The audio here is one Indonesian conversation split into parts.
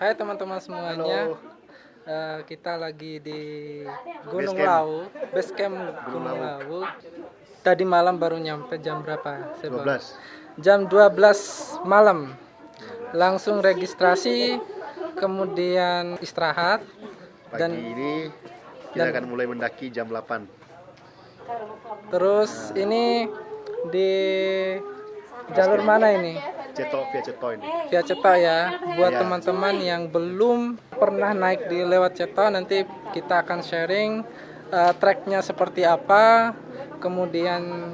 Hai teman-teman semuanya. Halo. Kita lagi di Gunung Lawu, base camp Gunung Lawu. Tadi malam baru nyampe jam berapa? 12. Jam 12 malam. Langsung registrasi, kemudian istirahat. Pagi ini kita akan mulai mendaki jam 8. Terus ini di jalur mana ini? Via Ceto ini. Via Ceto ya. Buat Iya. teman-teman yang belum pernah naik di lewat Ceto, nanti kita akan sharing treknya seperti apa, kemudian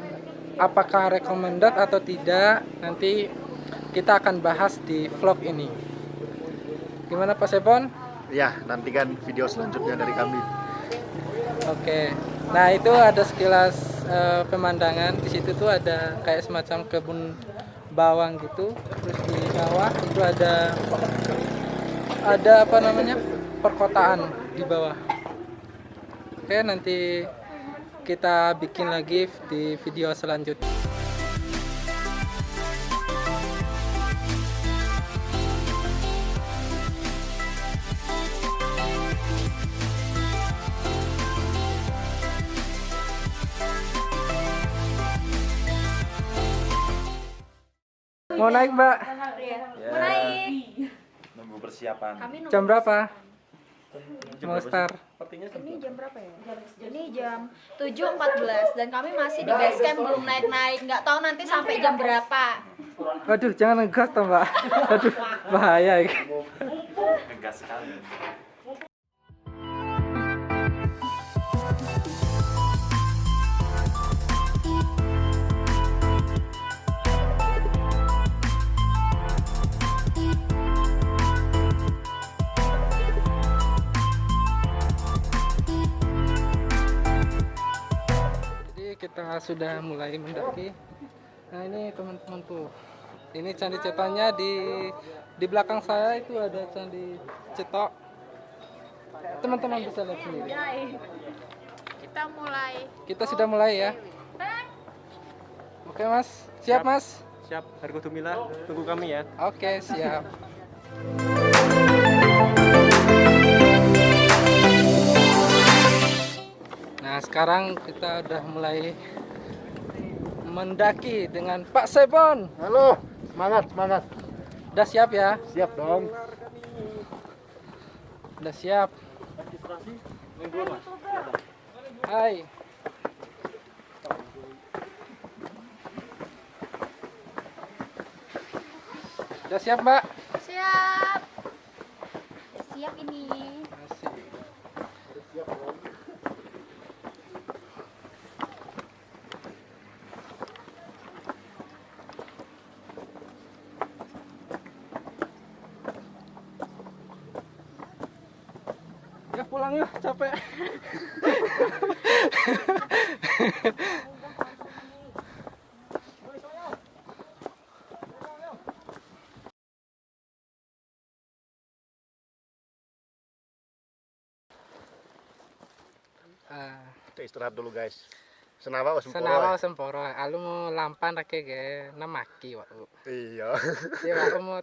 apakah recommended atau tidak, nanti kita akan bahas di vlog ini. Gimana Pak Sepon? Ya, nantikan video selanjutnya dari kami. Oke. Nah, itu ada sekilas pemandangan. Di situ tuh ada kayak semacam kebun bawang gitu. Terus di bawah itu ada apa namanya? Perkotaan di bawah. Oke, nanti kita bikin lagi di video selanjutnya. Mau naik, Mbak? Mau naik. Nunggu persiapan. Jam berapa? Mau start? Ini jam berapa ya? Ini jam 7.14 dan kami masih di base camp, belum naik-naik. Nggak tahu nanti sampai jam berapa. Waduh, jangan ngegas toh, Mbak. Waduh, bahaya ini. Ngegas sekali. Kita sudah mulai mendaki. Nah, ini teman-teman tuh. Ini Candi Cetonya di belakang saya itu ada Candi Ceto. Teman-teman bisa lihat sendiri. Kita sudah mulai ya. Oke, Mas. Siap, Mas? Siap, Hargo Dumila, tunggu kami ya. Oke, siap. Nah, sekarang kita udah mulai mendaki dengan Pak Sepon. Halo, semangat. Udah siap ya? Siap dong. Udah siap. Hai. Udah siap, Mbak? Siap. Siap ini. Asik. Ya pulang yuk, capek. Kita istirahat dulu, guys. Senawa Senawa semporo, alu mau lampan rake ge namaki wau. Iya.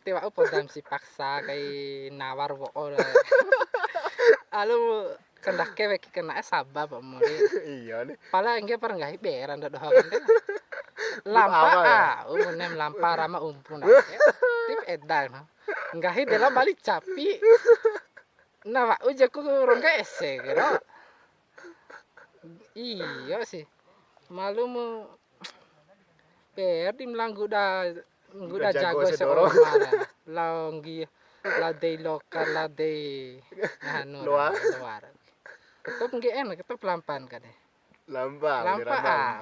Tiwau podam si paksa kai nawar wo. Alu kendake weki kena sabab mo. Iya nih. Pala engke parenggahi beran dak dohakan. Lampa unem lampa rama umpun. Tip edan. Nggahi dalam balik capi. Nah, wak ujaku rongga ese kira. Iya sih. Malu mu per tim langgu da jago seorang langgi ladei lokal ladei anu luar. Ketop nggih enak, ketop lampan kan. Lampa. Lampa.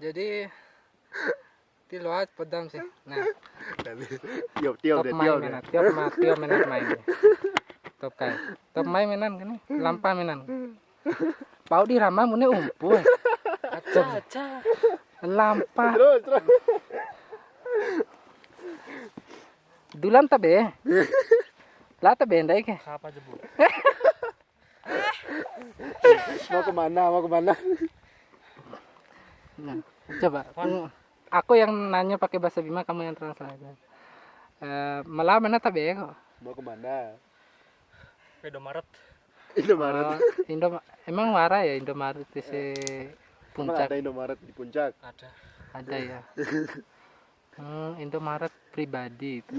Jadi di luar pedam sih. Nah, tiup main. Top kai. Top main menan kan. Lampa menan. Pau di ramah mune umpul. Aca. Lampa. Terus. Dulan tabe. Lah tabe ndai ke. Apa aja, Bu? Mau kemana? Nah, coba. Aku yang nanya pakai bahasa Bima, kamu yang translate. Malah mana tabe kok. Mau kemana? Indomaret. Indomaret. Oh, emang warah ya Indomaret di Emang puncak ada Indomaret di puncak? ada ya. Indomaret pribadi itu.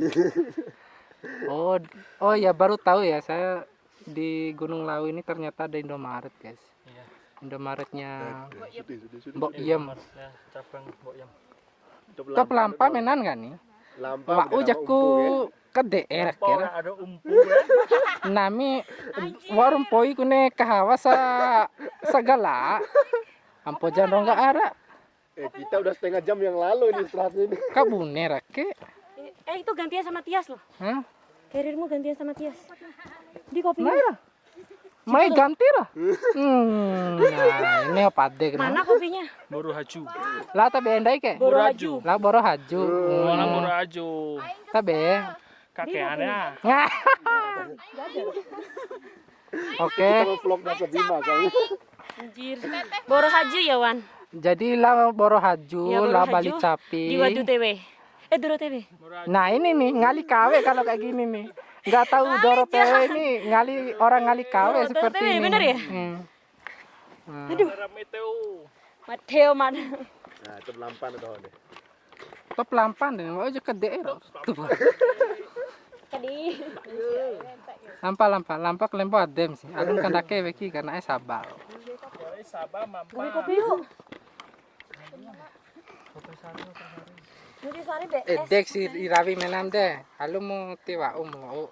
Oh ya baru tahu ya saya di Gunung Lawu ini ternyata ada Indomaret guys. Iya. Indomaretnya Sudah. Mbok Iem. Ya, cabang Mbok Yem. Top lampa menan kan nih? Lampa. Wak ujakku ke daerah Ora kira. ada umpu ya. Nami warung poi kune kahawa segala. Ampo janro enggak ara. Kita udah setengah jam yang lalu ini setelah ini. Kabune rake. Itu gantian sama Tias loh. Hah? Karirmu gantian sama Tias. Di kopi. Nah, mai ganti lah. Nah, ini apa dek? Mana kopinya? Boru haju. Lah tabe endai ke? Boro haju. Lah boro haju. Mana boru haju. Tabe. Kakeannya. Oke. Kita mau vlog Masa Bima kali. Anjir. Boro haju ya Wan. Jadi lah boro haju, Ya, Boro lah Haju. Bali Capi. Di Wadu TW. Doro TW. Nah ini nih ngali kawe kalau kayak gini nih. Nggak tahu Doro PW ini orang ngali kawe Doro seperti PW, ini. bener ya? Meteo. Mateo mana? Nah, itu lampan udah deh. Top lampan deh, mau aja ke daerah. Tuh. Tadi. Lampa kelempo adem sih. Alun kandake weki karena sabar. Sabah mampa. Kopi yuk. Nanti sari be. Dek si irawi menam deh. Halu mau tiwa mau.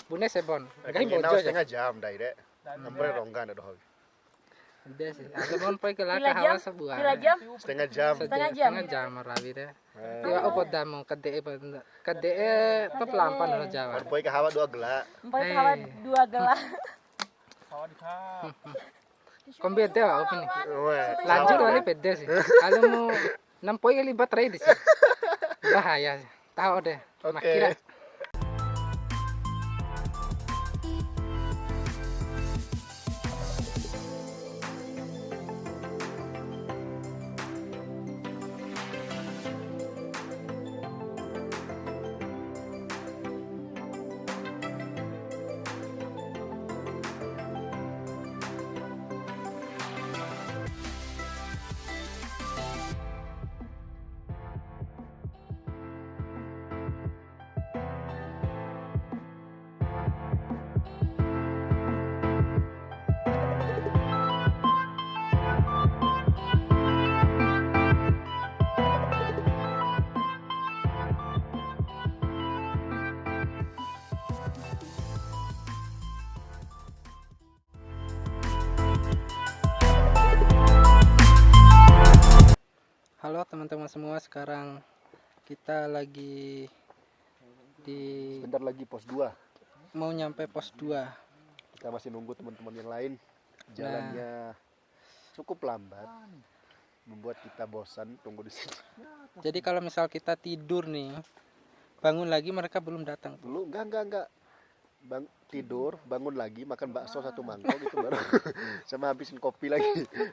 Bune sebon. Gai Kita bojo aja. setengah jam dah dek. Nomor ronggan udah. Deh sih. Halu mau pergi ke laka Pila jam? hawa sebuah. Pila jam? Setengah jam. Setengah jam. Setengah jam rawi deh. Tiwa opo damu kede top lampan no Jawa. Perpoi ke hawa 2 gelak. Empat kawan 2 gelas. Kom beda lah apa nih? Weh. Lanjut kali beda sih. Kalau mau nampoi kali baterai di sini. Bahaya sih. Tahu deh. Cuma Oke. kira. Halo teman-teman semua, sekarang kita lagi di Bentar lagi pos 2. mau nyampe pos 2. Kita masih nunggu teman-teman yang lain. Jalannya cukup lambat. Membuat kita bosan tunggu di sini. Jadi kalau misal kita tidur nih, bangun lagi mereka belum datang. Dulu enggak. Tidur, bangun lagi, makan bakso 1 mangkok itu baru sama habisin kopi lagi.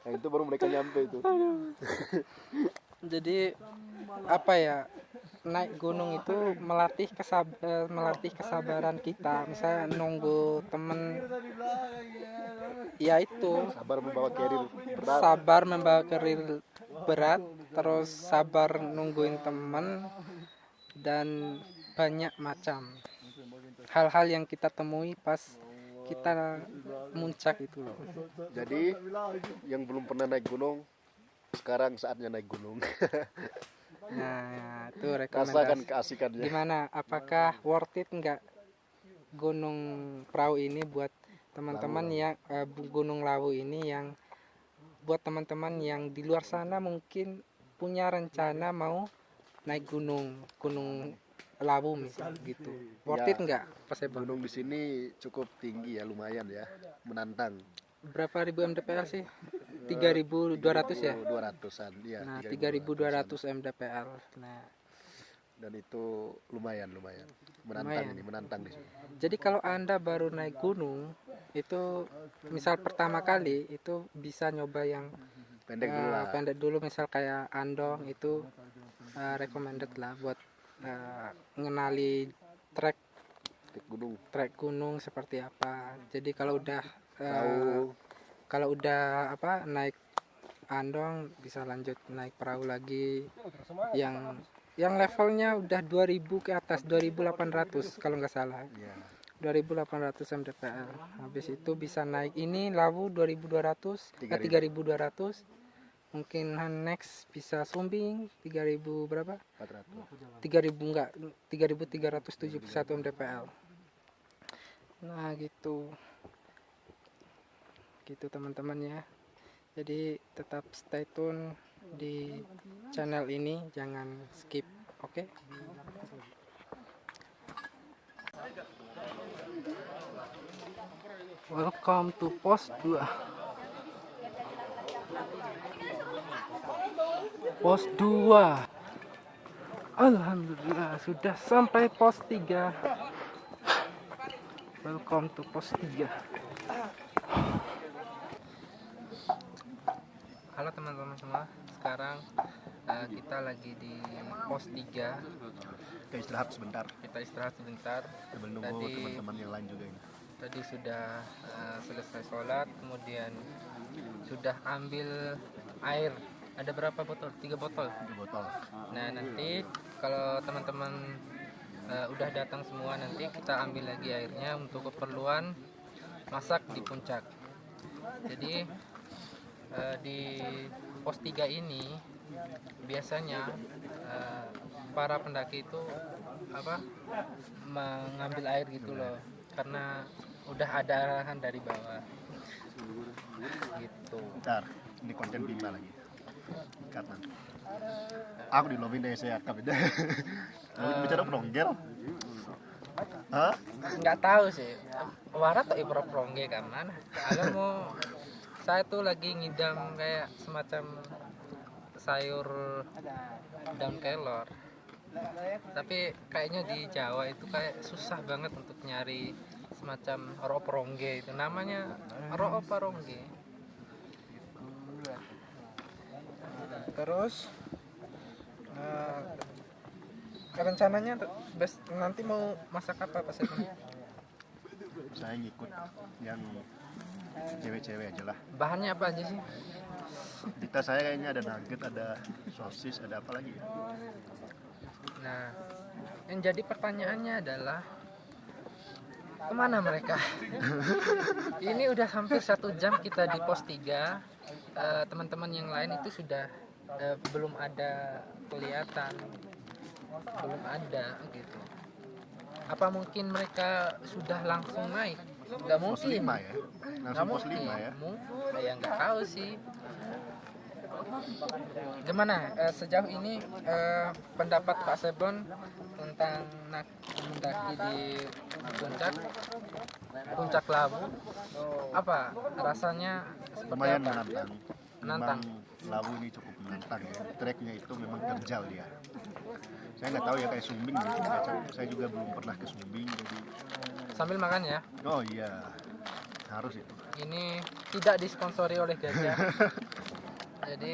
Nah, itu baru mereka nyampe itu. Jadi apa ya, naik gunung itu melatih kesabaran kita. Misalnya nunggu temen, ya itu Sabar membawa carrier berat. sabar membawa keril berat, terus sabar nungguin temen, dan banyak macam hal-hal yang kita temui pas kita muncak itu loh. Jadi yang belum pernah naik gunung, sekarang saatnya naik gunung. Nah, itu Rasakan rekomendasi. keasikannya. Gimana? Apakah worth it nggak Gunung Prau ini buat teman-teman yang Gunung Lawu ini, yang buat teman-teman yang di luar sana mungkin punya rencana mau naik gunung Lawu misal gitu. Worth Ya. it nggak Pas Ebon? Gunung di sini cukup tinggi ya, lumayan ya, menantang. Berapa ribu mdpl sih? 3.200 ya? 200-an, iya. Nah, 3.200-an. 3.200 mdpl. Nah, Dan itu lumayan. Menantang Lumayan. ini, menantang di sini. jadi kalau Anda baru naik gunung, itu misal pertama kali itu bisa nyoba yang Pendek dulu lah. pendek dulu, misal kayak Andong itu recommended lah buat ngenali trek Di gunung. gunung seperti apa. Jadi kalau udah Tahu. naik andong bisa lanjut naik perahu lagi yang levelnya udah 2000 ke atas, 2800 kalau nggak salah. Iya. 2800 mdpl. Habis itu bisa naik ini lawu 2200 3.000. 3200. Mungkin next bisa sumbing 3000 berapa? 400. 3000 enggak, 3371 mdpl. Nah, gitu. Gitu teman-teman ya. Jadi tetap stay tune di channel ini, jangan skip, oke? Welcome to pos 2. Pos 2. Alhamdulillah sudah sampai pos 3. Welcome to pos 3. Halo teman-teman semua. Sekarang kita lagi di pos 3. Kita istirahat sebentar. Kita istirahat sebentar. Sambil nunggu Tadi- teman-teman yang lain juga ini. Tadi sudah selesai sholat, kemudian sudah ambil air. Ada berapa botol? 3 botol. Di botol. Nah, nanti kalau teman-teman udah datang semua, nanti kita ambil lagi airnya untuk keperluan masak di puncak. Jadi di pos 3 ini biasanya para pendaki itu mengambil air gitu loh, karena udah ada arahan dari bawah gitu. Ntar, ini konten Bima lagi. Ikat nanti. Aku di lobby deh saya akap itu. Bicara penonggel. Hah? Nggak tahu sih, warat atau ibro prongge kan mana. Kalau saya tuh lagi ngidam kayak semacam sayur daun kelor, tapi kayaknya di Jawa itu kayak susah banget untuk nyari semacam roprongge, itu namanya roprongge. Terus rencananya nanti mau masak apa Pak Seven? Saya ngikut yang cewek-cewek aja lah. Bahannya apa aja sih? Dita saya kayaknya ada nugget, ada sosis, ada apa lagi ya? Nah, yang jadi pertanyaannya adalah kemana mereka? Ini udah hampir 1 jam kita di pos 3. Teman-teman yang lain itu sudah belum ada kelihatan, belum ada gitu. Apa mungkin mereka sudah langsung naik? Nggak Pos mungkin. 5 ya? Nggak Langsung pos mungkin. 5 ya? Ya nggak tahu sih. Gimana sejauh ini pendapat Pak Sebon tentang mendaki di puncak Lawu? Apa rasanya seperti Lumayan apa? menantang. Menantang. Memang Lawu ini cukup menantang ya. Treknya itu memang terjal dia. Saya nggak tahu ya kayak Sumbing gitu. Saya juga belum pernah ke Sumbing jadi. Sambil makan ya. Oh iya, harus itu. Ini tidak disponsori oleh Gajah. Jadi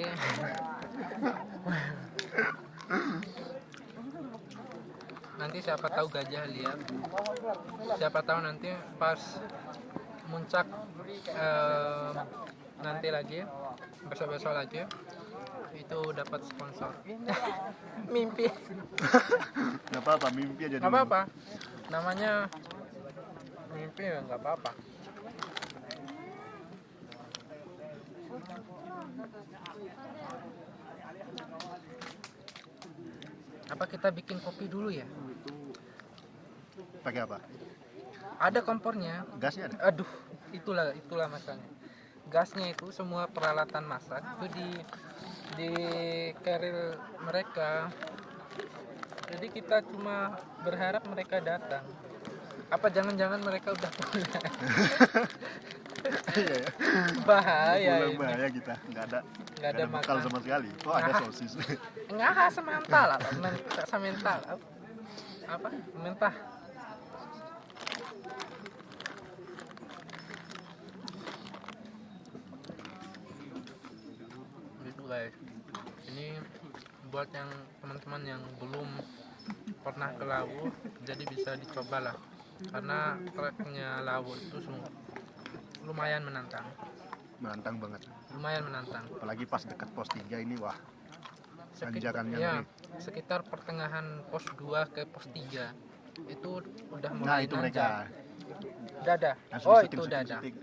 nanti siapa tahu Gajah lihat. Siapa tahu nanti pas muncak nanti lagi, besok-besok lagi itu dapat sponsor. Mimpi. Nggak apa-apa, mimpi aja Nggak dulu. apa-apa. Namanya mimpi ya nggak apa-apa. Apa kita bikin kopi dulu ya? Pakai apa? Ada kompornya. Gasnya ada? Aduh, itulah masalahnya. Gasnya itu semua peralatan masak itu di keril mereka. Jadi kita cuma berharap mereka datang. Apa jangan-jangan mereka udah pulang? Iya ya. Bahaya Pulang ini. bahaya kita. Nggak ada bekal makan. sama sekali. Oh ada Nggak. sosis. Enggak semental apa? Semental apa? Mentah. Gitu guys. Ini buat yang teman-teman yang belum pernah ke Lawu, jadi bisa dicoba lah. Karena treknya Lawu itu lumayan menantang. Menantang banget. Lumayan menantang. Apalagi pas dekat pos 3 ini, wah. Sekitar, Tanjakannya ya, ngeri. sekitar pertengahan pos 2 ke pos 3 itu udah Nah, mulai itu nanjak. mereka. Udah ada. Langsung Oh, syuting, itu udah ada. syuting.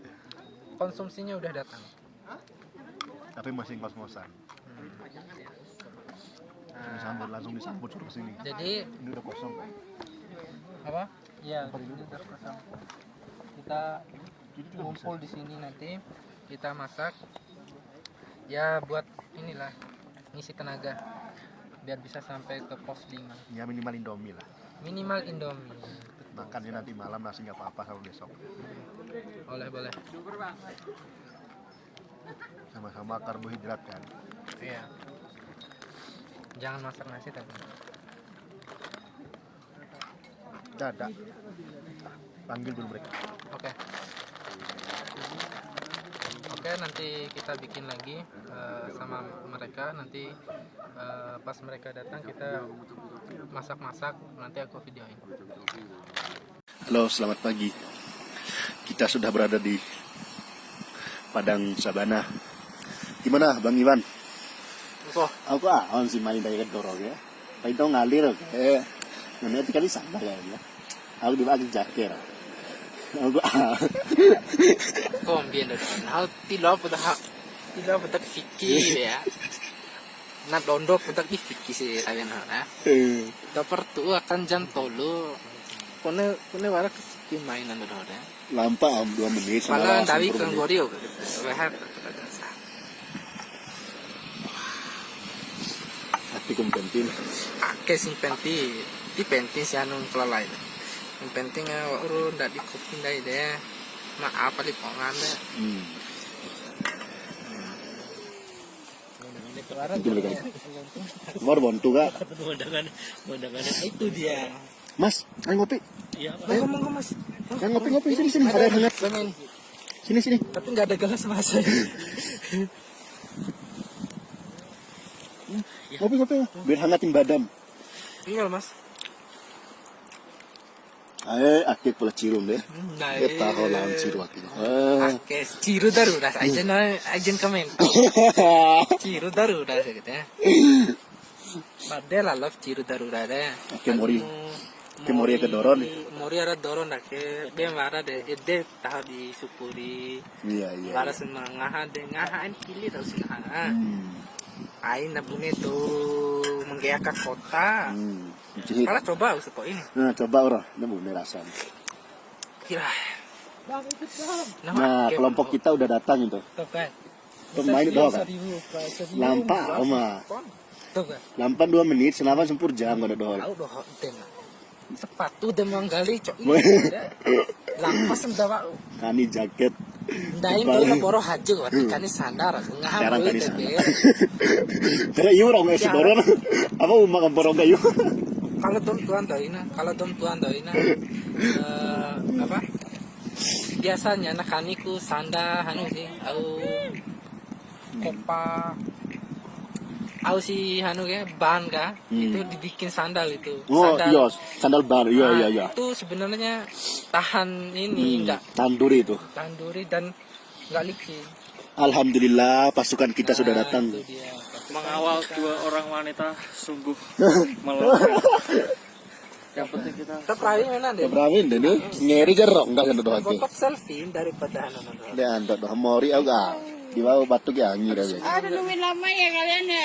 Konsumsinya udah datang. Tapi masih ngos-ngosan. Langsung disambut suruh kesini. Jadi Ini udah kosong. apa? Ya, ini udah kosong. Kita kumpul di sini nanti kita masak. Ya buat inilah ngisi tenaga biar bisa sampai ke pos 5. Ya minimal Indomie lah. Minimal Indomie. Makannya nanti malam nasi nggak apa-apa kalau besok. Boleh. Sama-sama karbohidrat kan. Iya. Jangan masak nasi tapi. Ada. Panggil dulu mereka. Oke, nanti kita bikin lagi sama mereka. Nanti pas mereka datang kita masak-masak. Nanti aku videoin. Halo, selamat pagi. Kita sudah berada di Padang Sabana. Gimana, Bang Iwan? Aku on sih main dari dorong ya. Tapi tau ngalir oke. Nanti kali sama kayaknya. Aku di bawah jaket. Aku Kom bien dah. Hal tidak betak fikir ya. Nak dondok betak di fikir sih kalian ha. Dapat tu akan jam tolu. Kone warak mainan dah dah. lampa 2 menit. Pala Dawi ke Gorio. Lehat. Hati kumpentin. Ake sing penting. Di penting si anu pelalai. Yang penting urun dak di kopi dai deh. Mak apa di pongan deh. Mau bantu gak? Undangan itu dia. Mas, ayo ngopi. Iya. Ayo Ngomong mas. Ayo ngopi sini. Ada air hangat. Pengen. Sini. Tapi nggak ada gelas mas. Ngopi. Biar hangatin badan. Tinggal mas. Ayo, akik pula cirum deh. Nah, Kita holan ciru akik. Oke, ciru darurat ajen komen. Ciru darurat gitu ya. Padahal love ciru darurat ya. Oke, mori ke doron. Mori ada doron dah ke dia marah deh. Ede tahu di supuri. Iya. Para semangat deh ngahan pilih terus ngahan. Ain nabune tuh menggeakak kota. Cihit. Kalau coba usah ini. Nah, coba orang, nemu rasan. Kira. Nah, kelompok kita udah datang itu. Tuh kan. Pemain doang kan? Lampa, Oma. Tuh kan. Lampa 2 menit, selama sempur jam ada doang. Tahu doh tem. Sepatu demang gali cok. Lampas sendawa. Kani jaket. Daim tuh poro haji waktu kani sandar. Sekarang Ngaham kani deh. sana. Karena iya orang nggak sedoron. Apa umak porong kayu? Kalau dom tuan doina, apa? Biasanya nak kaniku sanda hanu sih, kopa, si hanu ya ban ka, itu dibikin sandal itu. Oh iya, sandal bar, iya. Itu sebenarnya tahan ini enggak Tanduri itu. tanduri dan enggak licin. Alhamdulillah pasukan kita sudah datang. Itu dia. Mengawal 2 orang wanita sungguh melelahkan. Yang penting kita Terakhir mana deh? Beramin deh nih, nyeri jerok enggak kena doang. Foto selfie daripada anu. Dia antot doh mori agak. Di bawah batu ya angin aja. Aduh nungguin lama ya kalian ya.